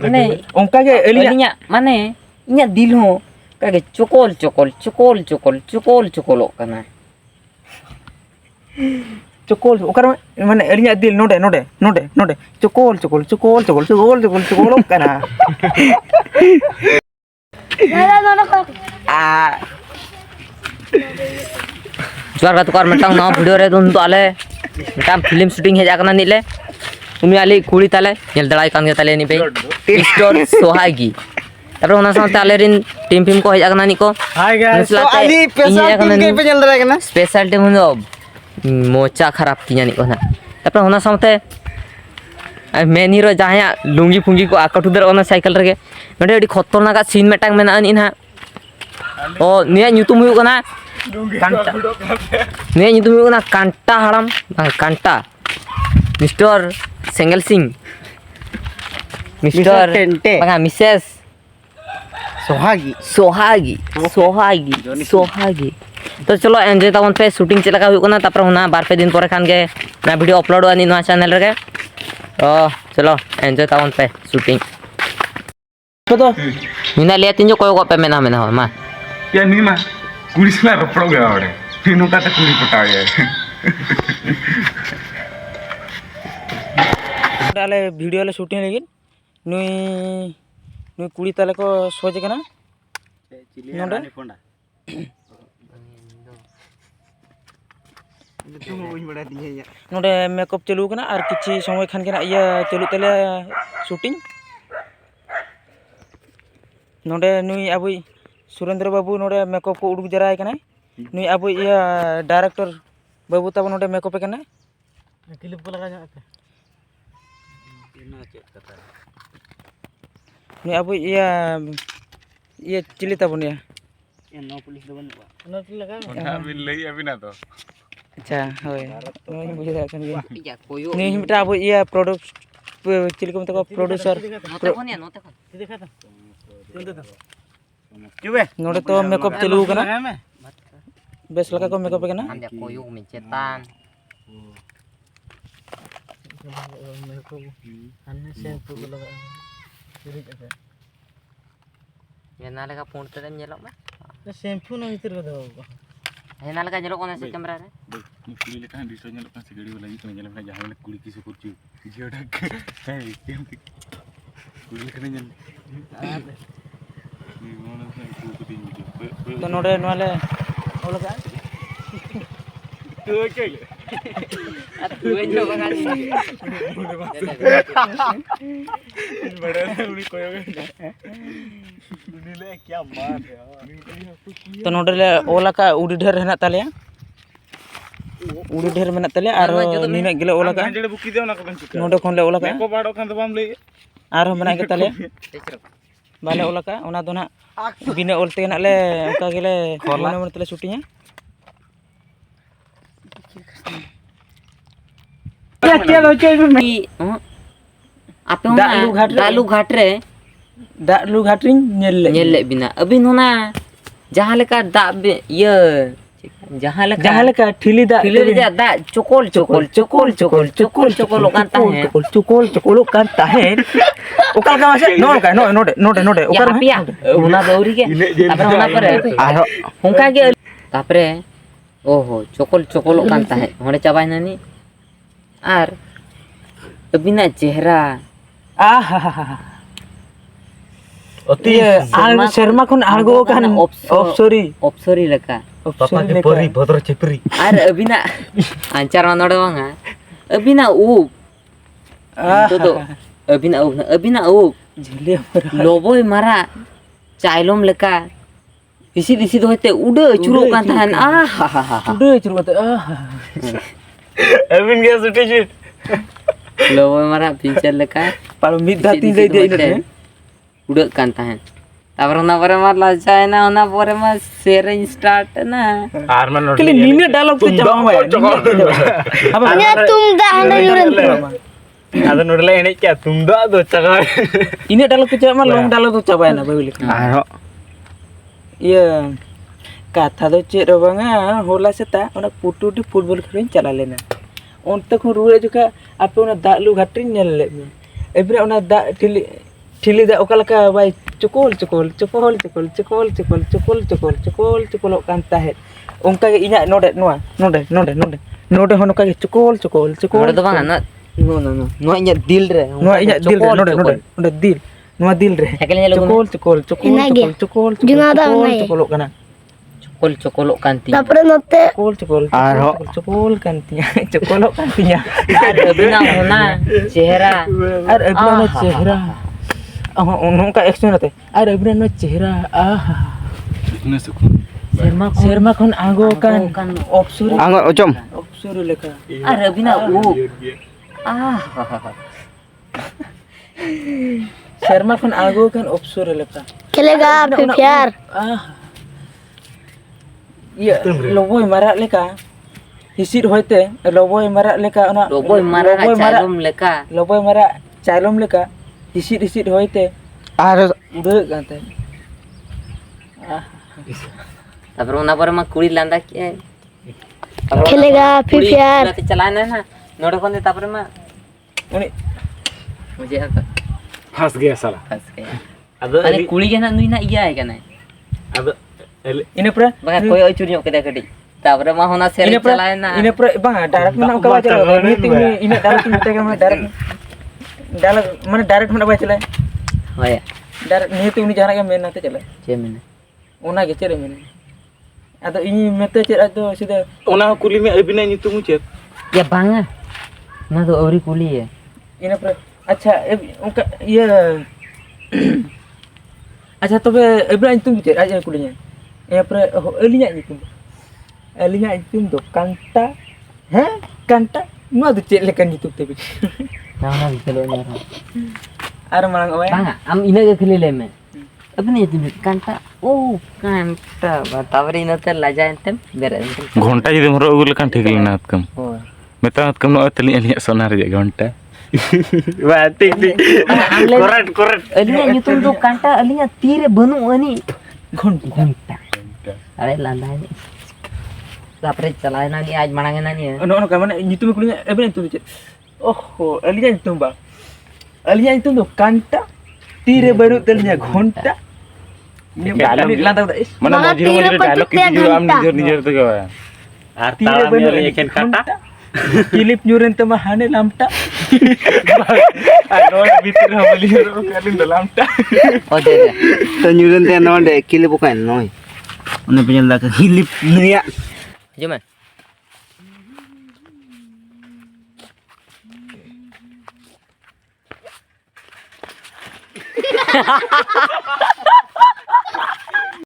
माने ᱚᱱᱠᱟ ᱜᱮ ᱟᱹᱞᱤᱧᱟᱜ ᱢᱟᱱᱮ ᱤᱧᱟᱹᱜ ᱫᱤᱞ ᱦᱚᱸ ᱚᱱᱠᱟᱜᱮ ᱪᱚᱠᱚᱞᱚᱜ ᱠᱟᱱᱟ ᱪᱚᱠᱚᱞ ᱚᱠᱟᱨᱮ ᱢᱟᱱᱮ ᱟᱹᱞᱤᱧᱟᱜ ᱫᱤᱞ ᱱᱚᱰᱮ ᱱᱚᱰᱮ ᱱᱚᱰᱮ ᱱᱚᱰᱮ ᱪᱚᱠᱚᱞᱚᱜ ᱠᱟᱱᱟ जोर का तुकार मिटांग ना वीडियो रे दोन तो आले मिटांग फिल्म शूटिंग हेज आकना निले उनी आली कुड़ी ताले नेल दड़ाई कान गे ताले नि पे स्टोर सोहागी तापर ओना साथे आले रिन टीम को हेज आकना नि को हाय गाइस तो आली स्पेशल टीम के पे चल रहा है ना स्पेशल टीम दो मोचा खराब किया नि को ना तापर ओना साथे मेन हीरो जहाया लुंगी फुंगी को आकटुदर ओना साइकिल रे नडे अडी खतरनाक सीन मिटांग मेना नि ना ओ निया ᱧᱩᱛᱩᱢ हुई कना कांटा निया ᱧᱩᱛᱩᱢ हुई कना कांटा हड़ाम कांटा मिस्टर सेंगल सिंह मिस्टर बगा मिसेस सोहागी तो चलो एंजॉय तावन पे शूटिंग चलका हुई कना तापर होना बार पे दिन पर खान के ना वीडियो अपलोड आनी ना चैनल रे तो चलो एंजॉय तावन पे शूटिंग तो मिना लिया तीन जो कोई को पे मेना हो मा या नहीं मा कुड़ी से रपड़ो गया और फिर का तो कुड़ी पटा गया डाले वीडियो ले शूटिंग लेकिन नुई नुई कुड़ी ताले को सोच के ना नोडे मेकअप चलू कना और किछि समय खान के ना ये चलू तले शूटिंग नोडे नुई अबुई सुरेंद्र बाबू नोडे मेकअप को उडुक जराय कना नुई अबुई ये डायरेक्टर बाबू तब नोडे मेकअप कना क्लिप को लगा जाते नुई अबुई ये चिली तबन ये नो पुलिस दबन नो लगा ओना बिन लई अभी ना तो अच्छा होय नुई बुझे दा कन नुई मिटा अबुई ये प्रोडक्ट चिली को मतलब प्रोड्यूसर नोडे तो मेकअप चलू कना बेस लगा को मेकअप कना हम कोयो में चेतान अन्ने शैम्पू को लगा सिरिज है ये ना लगा फोन ते नेलो मा शैम्पू ना भीतर को दो हे ना लगा नेलो कोना से कैमरा रे कुड़ी लेका डिस्टो नेलो का से गाड़ी वाला ये तो नेलो का जहां कुड़ी की से कुछ जियोडा है केम कुड़ी लेका नेल तो नोडे नवाले ओलगा तो के तुए जो बगा बड़ा उड़ी कोयो उड़ी ले क्या मार तो नोडे ले ओलका उडी ढेर हेना ताले उडी ढेर मेना ताले और निना गिले ओलका जड़े बुकी दे ना को नोडे कोन ले ओलका को बाड़ो खान तो बाम ले और मेना के ताले बाले ओलका ओना दो ना बिना ओलते ना ले ओका गेले मने मने तले शूटिंग क्या लो चल आपे दालू घाट रे नेल ले बिना अभी होना जहां लेका दा ये जहां लेका ठिली दा दा चोकोल कान ताहे ओका का मासे नोडे ओका पिया उना दौरी के तापर उना करे हुंका के तापरे ओहो चोकोल कान ताहे होने चाबाय नानी आर अबिना चेहरा अति शर्मा खन आगो कान ऑप्सरी लका पापा के परी भद्र चिपरी आर अबिना आंचार नोडे वांगा अबिना उ तो अबिना उ झिले लोबोय मारा चाइलोम लका इसी तो होते उडे अचुरो कान ताहन उडे अचुरो कान अबिन के सुटी लोबोय मारा पिंचर लका पर मिद दाती दे दे उडे कान ताहन तापर ओना परे मार लाजाय ना ओना परे मा सेरेंज स्टार्ट ना आर मन खाली नीने डायलॉग तो जमा अब तुम दा हंडे युरन ಅದು ನೋಡಲ್ಲ ಏನಕ್ಕೆ ತುಂಬಾ ದೊಚ್ಚಗ ಇನೇ ಡಾಲಗ್ ಚಾಬ ಲಂಗ್ ಡಾಲಗ್ तो चाबाय ना बइले आरो ये कथा दो चेद बांगा होला सेता ओना पुटुटी फुटबॉल खेलिन चला लेना ओनते खन रुए जुका आपे ओना दालू घाटरी नेल ले एबरे ओना दा ठिली दा ओका लका बाय चुकोल कान ताहे ओंका गे इना नोडे नोडे हो नोका गे चुकोल नोडे दो बांगा ना नो नो इnya दिल रे नोआ इना दिल रे नोडे दिल नोआ दिल रे हेकल ᱧᱮᱞ चुकोल kana चोकोल kan ti Tapos note चुकोल kan tinya चुकोल kan tinya बिना होना चेहरा और एबरे नो चेहरा नोका एक्शन आते और एबरे नो चेहरा इतना सुकून शर्मा खन आगो kan opsuri Anggo ocom. opsuri leka अरे बिना वो शर्मा खन आगो kan opsuri leka खेलेगा free fire iya loboy marak leka hisit hoite loboy marak leka ona लोबोय मारा चालुम लेका loboy marak calom leka hisit hoite Ar udah kante तापर ओना पर मा कुड़ी लांदा के खेलेगा फ्री फायर ते चलाना ना नोडे कोन तापर मा ini मुझे आता फंस गया साला फंस गया अब अने कुड़ी के ना नुई ना इया है कने अब ini pra बगा कोई ओइ चुरियो के कडी तापर मा होना सेल ini pra चलाना ini pra bang direct mana ka baca ini ting ini direct mete kan direct mana direct mana baca lai होया direct ni ting ni jana ka main nate chala जे मैंने ona ge chere main ado ini mete chere ado sida ओना कुली में अभिनय nyutung chet या बांगा ना तो औरी कुली है ini pra acha uka iya acha tobe ebra itu chere aja kulinya ya pra elinya itu do kanta kanta nu adu cek lekan YouTube tapi ना ना चलो ना ar malang oe बांगा हम इने के खेले ले में अपने ये कांटा ओ कांटा तापर इने ते लाजायनते बेरे घंटा जदि मरो अगुल कान ठीक लेना कम हो मेता कम नो तली अलिया सोना रे घंटा बात ठीक कोरेक्ट अलिया ᱧᱩᱛᱩᱢ ᱫᱚ कांटा अलिया तीरे बनु अनि घंटा अरे लांदा है तापर चलाना नि आज मांगे ना नि ono ka mana YouTube kulinya ebra itu cek oh elinya itu ba elinya itu do kanta tire baru telinya घंटा Dialog lantau da is mana Mga mojir tira mojir dialog pagkutya ki jiro am घंटा. nijor to gawa ar tire tawa baru ni eken kata kilip nyuren tama hane lamta ano bitir hamali ro kalin dalam ta O they they Tanyuran te nonde kili bukan noy. Una penyal da hilip niya. जो मैं